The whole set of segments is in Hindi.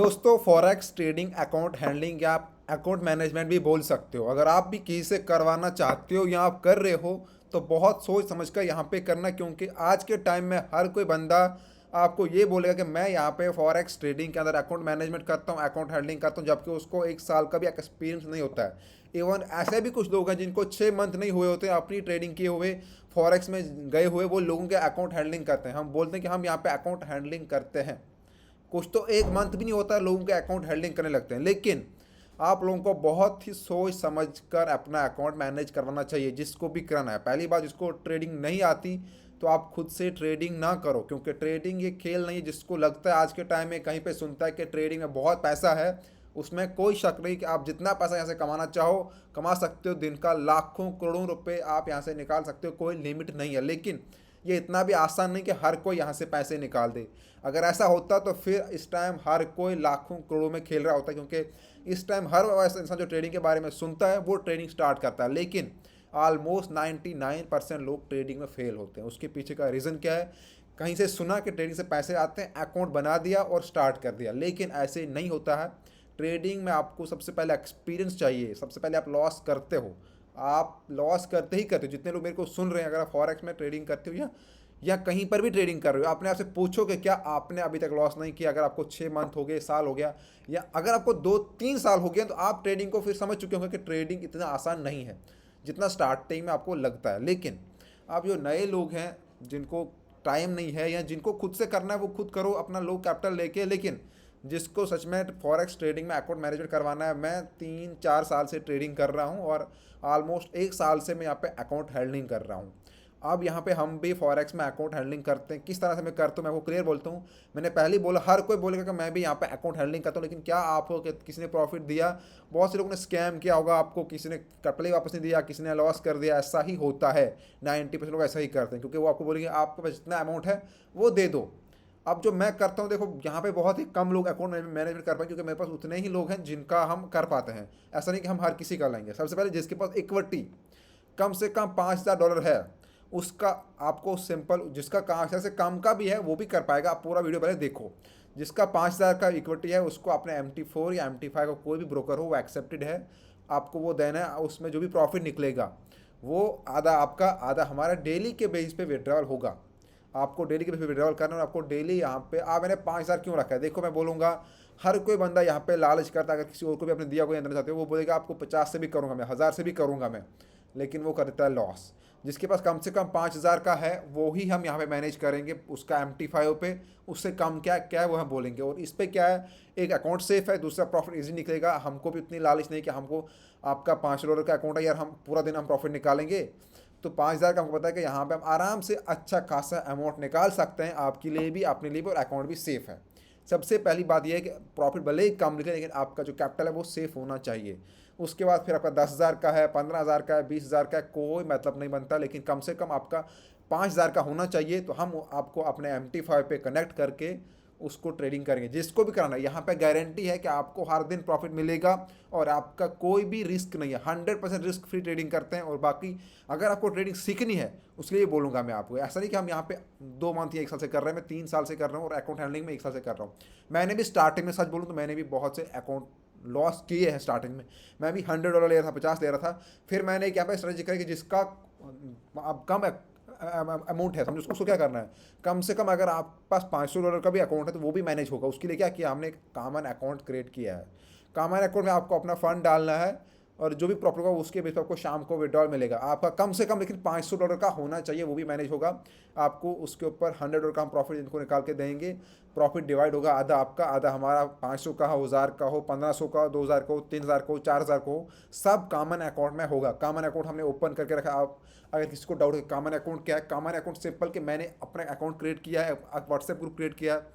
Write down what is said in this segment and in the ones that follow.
दोस्तों फॉरेक्स ट्रेडिंग अकाउंट हैंडलिंग या आप अकाउंट मैनेजमेंट भी बोल सकते हो। अगर आप भी किसी से करवाना चाहते हो या आप कर रहे हो तो बहुत सोच समझ कर यहाँ पे करना, क्योंकि आज के टाइम में हर कोई बंदा आपको ये बोलेगा कि मैं यहाँ पे फॉरेक्स ट्रेडिंग के अंदर अकाउंट मैनेजमेंट करता हूँ, अकाउंट हैंडलिंग करता हूँ, जबकि उसको एक साल का भी एक्सपीरियंस नहीं होता है। इवन ऐसे भी कुछ लोग हैं जिनको 6 मंथ नहीं हुए होते अपनी ट्रेडिंग किए हुए, फॉरेक्स में गए हुए, वो लोगों के अकाउंट हैंडलिंग करते हैं। हम बोलते हैं कि हम यहाँ पे अकाउंट हैंडलिंग करते हैं। कुछ तो 1 मंथ भी नहीं होता लोगों के अकाउंट हैंडलिंग करने लगते हैं। लेकिन आप लोगों को बहुत ही सोच समझ कर अपना अकाउंट मैनेज करवाना चाहिए, जिसको भी कराना है। पहली बात, जिसको ट्रेडिंग नहीं आती तो आप खुद से ट्रेडिंग ना करो, क्योंकि ट्रेडिंग ये खेल नहीं है। जिसको लगता है आज के टाइम में कहीं पे सुनता है कि ट्रेडिंग में बहुत पैसा है, उसमें कोई शक नहीं कि आप जितना पैसा यहाँ से कमाना चाहो कमा सकते हो। दिन का लाखों करोड़ों रुपए आप यहाँ से निकाल सकते हो, कोई लिमिट नहीं है। लेकिन ये इतना भी आसान नहीं कि हर कोई यहाँ से पैसे निकाल दे। अगर ऐसा होता तो फिर इस टाइम हर कोई लाखों करोड़ों में खेल रहा होता, क्योंकि इस टाइम हर ऐसा इंसान जो ट्रेडिंग के बारे में सुनता है वो ट्रेडिंग स्टार्ट करता है। लेकिन ऑलमोस्ट 99% लोग ट्रेडिंग में फेल होते हैं। उसके पीछे का रीज़न क्या है? कहीं से सुना कि ट्रेडिंग से पैसे आते हैं, अकाउंट बना दिया और स्टार्ट कर दिया। लेकिन ऐसे नहीं होता है। ट्रेडिंग में आपको सबसे पहले एक्सपीरियंस चाहिए। सबसे पहले आप लॉस करते हो, आप लॉस करते ही करते हो। जितने लोग मेरे को सुन रहे हैं, अगर आप फॉरेक्स में ट्रेडिंग करते हो या कहीं पर भी ट्रेडिंग कर रहे हो, अपने आप से पूछो कि क्या आपने अभी तक लॉस नहीं किया। अगर आपको 6 मंथ हो गए, साल हो गया, या अगर आपको 2-3 साल हो गए, तो आप ट्रेडिंग को फिर समझ चुके होंगे कि ट्रेडिंग इतना आसान नहीं है जितना स्टार्टिंग में आपको लगता है। लेकिन आप जो नए लोग हैं, जिनको टाइम नहीं है या जिनको खुद से करना है, वो खुद करो अपना लो कैपिटल लेके। लेकिन जिसको सच में फॉरेक्स ट्रेडिंग में अकाउंट मैनेजमेंट करवाना है, मैं 3-4 साल से ट्रेडिंग कर रहा हूँ और ऑलमोस्ट 1 साल से मैं यहाँ पे अकाउंट हैंडलिंग कर रहा हूँ। अब यहाँ पे हम भी फॉरेक्स में अकाउंट हैंडलिंग करते हैं। किस तरह से मैं करता हूँ मैं आपको क्लियर बोलता हूँ। मैंने पहले ही बोला, हर कोई बोलेगा कि मैं भी यहाँ पे अकाउंट हैंडलिंग करता हूँ, लेकिन क्या आपको किसी ने प्रॉफिट दिया? बहुत से लोगों ने स्कैम किया होगा आपको, किसी ने कैपिटल ही वापस नहीं दिया, किसी ने लॉस कर दिया। ऐसा ही होता है, 90% लोग ऐसा ही करते हैं, क्योंकि वो आपको बोलेंगे आपके पास जितना अमाउंट है वो दे दो। अब जो मैं करता हूँ, देखो यहाँ पे बहुत ही कम लोग अकाउंट मैनेजमेंट कर पाए, क्योंकि मेरे पास उतने ही लोग हैं जिनका हम कर पाते हैं। ऐसा नहीं कि हम हर किसी का लेंगे। सबसे पहले जिसके पास इक्विटी कम से कम $5,000 है, उसका आपको सिंपल, जिसका 5,000 से कम का भी है वो भी कर पाएगा। आप पूरा वीडियो पहले देखो। जिसका 5,000 का इक्विटी है, उसको अपने MT4 या MT5 का कोई भी ब्रोकर हो, वो एक्सेप्टेड है। आपको वो देना है। उसमें जो भी प्रॉफिट निकलेगा वो आधा आपका, आधा हमारा डेली के बेस पे विड्रॉल होगा। आपको डेली के बेस पे विड्रॉल करना है और आपको डेली यहाँ पे मैंने 5,000 क्यों रखा है? देखो, मैं बोलूँगा, हर कोई बंदा यहाँ पे लालच करता है। अगर किसी और को भी अपने दिया कोई देना चाहते हो, वो बोलेगा आपको 50 से भी करूँगा मैं, 1,000 से भी करूँगा मैं, लेकिन वो करता है लॉस। जिसके पास कम से कम 5,000 का है वो ही हम यहाँ पे मैनेज करेंगे उसका MT5 पे। उससे कम क्या क्या है वो हम बोलेंगे। और इस पे क्या है, एक अकाउंट सेफ है, दूसरा प्रॉफिट इजी निकलेगा। हमको भी उतनी लालच नहीं कि हमको, आपका $5 का अकाउंट है यार, हम पूरा दिन हम प्रॉफिट निकालेंगे। तो 5,000 का हमको पता है कि यहाँ पे हम आराम से अच्छा खासा अमाउंट निकाल सकते हैं, आपके लिए भी, अपने लिए भी, और अकाउंट भी सेफ है। सबसे पहली बात यह है कि प्रॉफिट भले ही कम निकले, लेकिन आपका जो कैपिटल है वो सेफ होना चाहिए। उसके बाद फिर आपका 10,000 का है, 15,000 का है, 20,000 का है, कोई मतलब नहीं बनता, लेकिन कम से कम आपका 5,000 का होना चाहिए। तो हम आपको अपने MT5 पे कनेक्ट करके उसको ट्रेडिंग करेंगे। जिसको भी कराना है, यहाँ पे गारंटी है कि आपको हर दिन प्रॉफिट मिलेगा और आपका कोई भी रिस्क नहीं है। 100% रिस्क फ्री ट्रेडिंग करते हैं। और बाकी अगर आपको ट्रेडिंग सीखनी है, उसके लिए बोलूँगा मैं आपको, ऐसा नहीं कि हम यहाँ पे 2 मंथ या 1 साल से कर रहे हैं, मैं 3 साल से कर रहा हूँ और अकाउंट हैंडलिंग में 1 साल से कर रहा हूँ। मैंने भी स्टार्टिंग में, सच बोलूँ तो मैंने भी बहुत से अकाउंट लॉस किए हैं स्टार्टिंग में। मैं भी $100 ले रहा था, 50 ले रहा था। फिर मैंने एक यहाँ पे स्ट्रेटजी करी कि जिसका अब कम अमाउंट है, समझो उसको क्या करना है, कम से कम अगर आप पास $500 का भी अकाउंट है तो वो भी मैनेज होगा। उसके लिए क्या किया हमने, एक कॉमन अकाउंट क्रिएट किया है। कॉमन अकाउंट में आपको अपना फंड डालना है और जो भी प्रॉफिट होगा उसके बेस पर आपको शाम को विड्रॉल मिलेगा। आपका कम से कम लेकिन $500 का होना चाहिए, वो भी मैनेज होगा। आपको उसके ऊपर $100 का हम प्रॉफिट इनको निकाल के देंगे। प्रॉफिट डिवाइड होगा, आधा आपका आधा हमारा। 500 का हो, 1,000 का हो, 1,500 का, 2,000 का हो, 3,000 का हो, 4,000 का हो, सब कॉमन अकाउंट में होगा। कॉमन अकाउंट हमने ओपन करके रखा। आप अगर किसी को डाउट है कॉमन अकाउंट क्या है, कॉमन अकाउंट सिंपल कि मैंने अपना अकाउंट क्रिएट किया है, व्हाट्सएप ग्रुप क्रिएट किया है।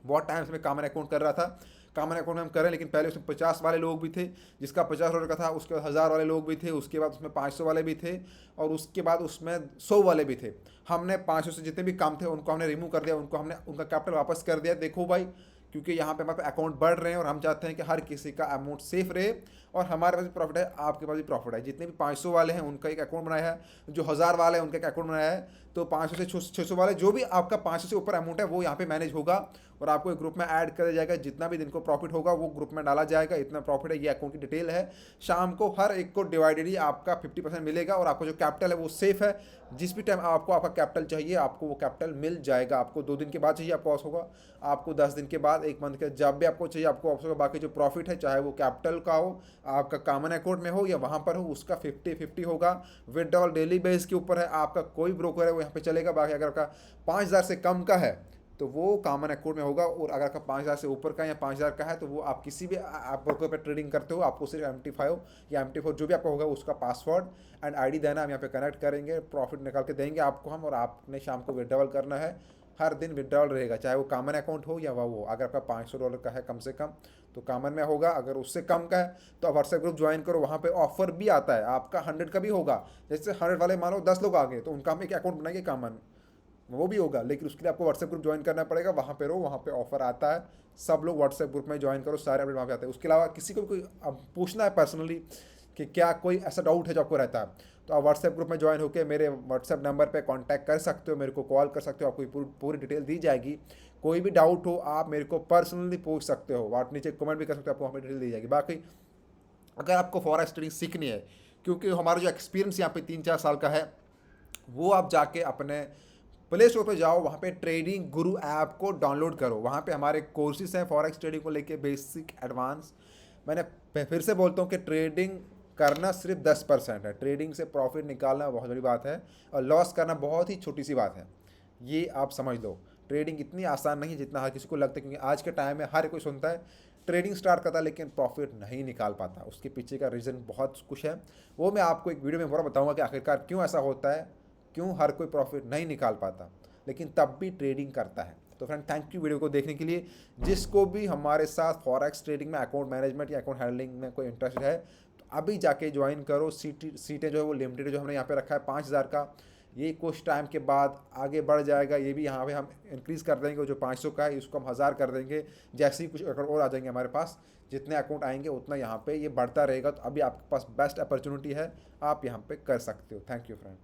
बहुत टाइम से मैं कॉमन अकाउंट कर रहा था, कॉमन अकाउंट में हम करें, लेकिन पहले उसमें 50 वाले लोग भी थे, जिसका $50 का था। उसके बाद 1,000 वाले लोग भी थे, उसके बाद उसमें 500 वाले भी थे, और उसके बाद उसमें 100 वाले भी थे। हमने 500 से जितने भी कम थे उनको हमने रिमूव कर दिया, उनको हमने उनका कैपिटल वापस कर दिया। देखो भाई, क्योंकि यहाँ पे हमारे अकाउंट बढ़ रहे हैं और हम चाहते हैं कि हर किसी का अमाउंट सेफ रहे, और हमारे पास भी प्रॉफिट है, आपके पास भी प्रॉफिट है। जितने भी 500 वाले हैं उनका एक अकाउंट बनाया है, जो 1,000 वाले हैं उनका एक अकाउंट बनाया है, तो 500 से 600 वाले जो भी आपका 500 से ऊपर अमाउंट है वो यहाँ पे मैनेज होगा और आपको एक ग्रुप में ऐड कर जाएगा। जितना भी दिन को प्रॉफिट होगा वो ग्रुप में डाला जाएगा, इतना प्रॉफिट है, ये अकाउंट की डिटेल है। शाम को हर एक को डिवाइडेडली आपका 50% मिलेगा और आपका जो कैपिटल है वो सेफ है। जिस भी टाइम आपको आपका कैपिटल चाहिए आपको वो कैपिटल मिल जाएगा। आपको 2 दिन के बाद चाहिए आपको ऑस होगा, आपको 10 दिन के बाद, 1 मंथ के जब भी आपको चाहिए आपको ऑप्शन होगा। बाकी जो प्रॉफिट है चाहे वो कैपिटल का हो, आपका कॉमन अकाउंट में हो या वहाँ पर हो, उसका 50-50 होगा। विड्रॉल डेली बेस के ऊपर है, आपका कोई ब्रोकर है वो यहाँ पे चलेगा। बाकी अगर आपका 5,000 से कम का है तो वो कॉमन अकाउंट में होगा, और अगर आपका 5,000 से ऊपर का या 5,000 का है तो वो आप किसी भी आप ब्रोकर पर ट्रेडिंग करते हो आपको सिर्फ MT5 या MT4 जो भी आपका होगा उसका पासवर्ड एंड आईडी देना। हम यहाँ पे कनेक्ट करेंगे, प्रॉफिट निकाल के देंगे आपको हम, और आपने शाम को विड्रॉल करना है। हर दिन विड्रॉल रहेगा, चाहे वो कॉमन अकाउंट हो या वो अगर आपका $500 का है कम से कम तो कॉमन में होगा। अगर उससे कम का है तो आप व्हाट्सएप ग्रुप ज्वाइन करो, वहाँ पे ऑफर भी आता है। आपका 100 का भी होगा, जैसे 100 वाले मान लो 10 लोग आ गए तो उनका हम एक अकाउंट बनाएंगे कॉमन, वो भी होगा। लेकिन उसके लिए आपको व्हाट्सएप ग्रुप ज्वाइन करना पड़ेगा, वहाँ पे रहो, वहाँ पे ऑफर आता है। सब लोग व्हाट्सएप ग्रुप में ज्वाइन करो, सारे अपडेट वहाँ पे आते हैं। उसके अलावा किसी को भी कोई अब पूछना है पर्सनली कि क्या कोई ऐसा डाउट है जो आपको रहता है तो आप व्हाट्सएप ग्रुप में ज्वाइन होकर मेरे व्हाट्सएप नंबर पे कांटेक्ट कर सकते हो, मेरे को कॉल कर सकते हो, आपको पूरी डिटेल दी जाएगी। कोई भी डाउट हो आप मेरे को पर्सनली पूछ सकते हो, आप नीचे कमेंट भी कर सकते हो, आपको वहाँ पर डिटेल दी जाएगी। बाकी अगर आपको फॉरेक्स ट्रेडिंग सीखनी है, क्योंकि हमारा जो एक्सपीरियंस यहाँ पे 3-4 साल का है, वो आप जाके अपने प्ले स्टोर पे जाओ, वहाँ पे ट्रेडिंग गुरु ऐप को डाउनलोड करो। वहाँ पे हमारे कोर्सेज हैं फॉरेक्स ट्रेडिंग को लेके, बेसिक एडवांस। मैंने फिर से बोलता हूँ कि ट्रेडिंग करना सिर्फ 10% है, ट्रेडिंग से प्रॉफिट निकालना बहुत बड़ी बात है और लॉस करना बहुत ही छोटी सी बात है। ये आप समझ लो, ट्रेडिंग इतनी आसान नहीं है जितना हर किसी को लगता है। क्योंकि आज के टाइम में हर कोई सुनता है ट्रेडिंग स्टार्ट करता है लेकिन प्रॉफिट नहीं निकाल पाता, उसके पीछे का रीज़न बहुत कुछ है। वो मैं आपको एक वीडियो में पूरा बताऊंगा कि आखिरकार क्यों ऐसा होता है, क्यों हर कोई प्रॉफिट नहीं निकाल पाता लेकिन तब भी ट्रेडिंग करता है। तो फ्रेंड थैंक यू वीडियो को देखने के लिए। जिसको भी हमारे साथ फॉरेक्स ट्रेडिंग में अकाउंट मैनेजमेंट या अकाउंट हैंडलिंग में कोई इंटरेस्ट है तो अभी जाके ज्वाइन करो। सीटें जो है वो लिमिटेड जो हमने यहाँ पे रखा है 5,000 का, ये कुछ टाइम के बाद आगे बढ़ जाएगा। ये भी यहाँ पे हम इंक्रीज़ कर देंगे, जो 500 का है इसको हम 1,000 कर देंगे। जैसे ही कुछ अकाउंट और आ जाएंगे हमारे पास, जितने अकाउंट आएंगे उतना यहाँ पे ये बढ़ता रहेगा। तो अभी आपके पास बेस्ट अपॉर्चुनिटी है, आप यहाँ पे कर सकते हो। Thank you friend.